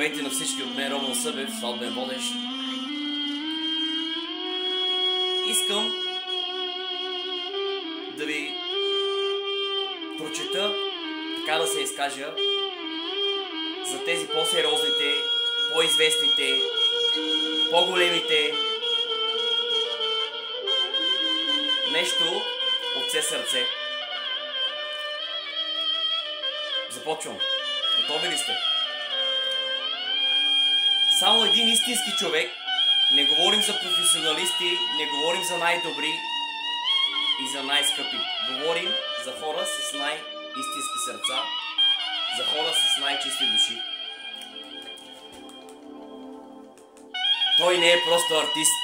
Здравейте на всички от мен, Роман Събев, сватбен водещ. Искам да ви прочета, така да се изкажа, за тези по-сериозните, по-известните, по-големите. Нещо от все сърце. Започвам. Готови ли сте? Само един истински човек, не говорим за професионалисти, не говорим за най-добри и за най-скъпи. Говорим за хора с най-истински сърца, за хора с най-чисти души. Той не е просто артист,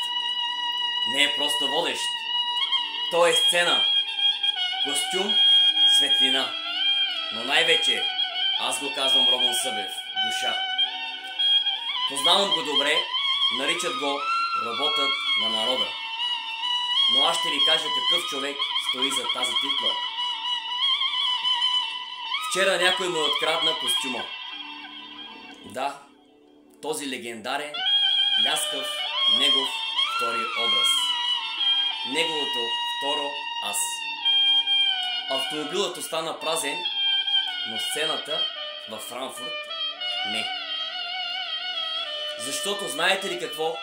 не е просто водещ. Той е сцена, костюм, светлина. Но най-вече, аз го казвам Роман Събев, душа. Познавам го добре, наричат го роботът на народа. Но аз ще ви кажа какъв човек стои зад тази титла. Вчера някой му открадна костюма. Да, този легендарен, бляскав, негов втори образ. Неговото второ аз. Автомобилът остана празен, но сцената във Франкфурт не. Защото знаете ли какво?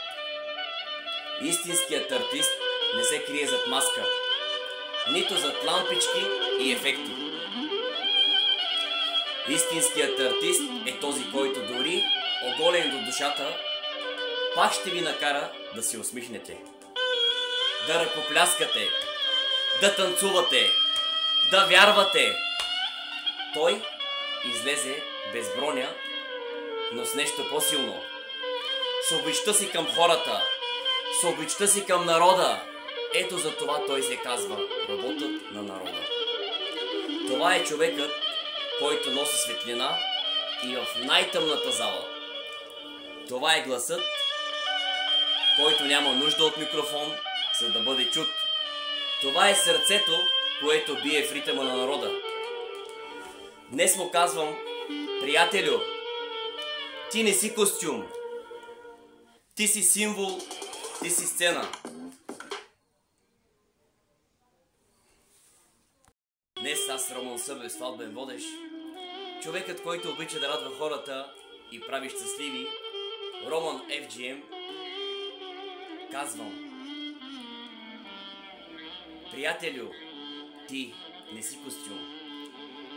Истинският артист не се крие зад маска, нито зад лампички и ефекти. Истинският артист е този, който дори оголен до душата, пак ще ви накара да се усмихнете, да ръкопляскате, да танцувате, да вярвате. Той излезе без броня, но с нещо по-силно. С обичта си към хората, с обичта си към народа. Ето за това той се казва роботът на народа. Това е човекът, който носи светлина и в най-тъмната зала. Това е гласът, който няма нужда от микрофон, за да бъде чут. Това е сърцето, което бие в ритъма на народа. Днес му казвам: приятелю, ти не си костюм. Ти си символ, ти си сцена. Днес аз, Роман Събев, сватбен водещ, човекът, който обича да радва хората и прави щастливи, Роман FGM, казвам: приятелю, ти не си костюм.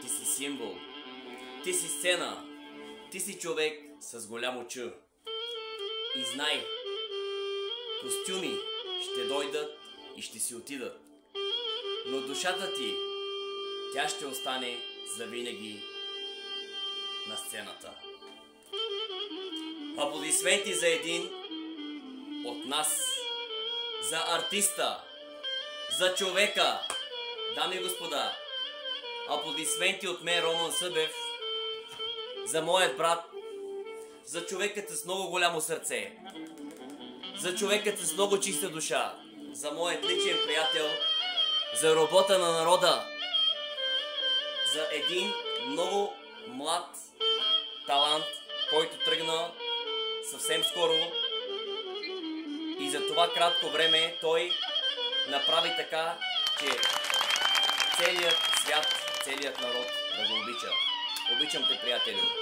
Ти си символ, ти си сцена, ти си човек с голямо Ч. И знай, костюми ще дойдат и ще си отидат, но душата ти, тя ще остане завинаги на сцената. Аплодисменти за един от нас, за артиста, за човека. Дами и господа, аплодисменти от мен, Роман Събев, за моят брат, за човекът с много голямо сърце, за човекът с много чиста душа, за моят личен приятел, за робота на народа, за един много млад талант, който тръгна съвсем скоро и за това кратко време той направи така, че целият свят, целият народ да го обича. Обичам те, приятелю.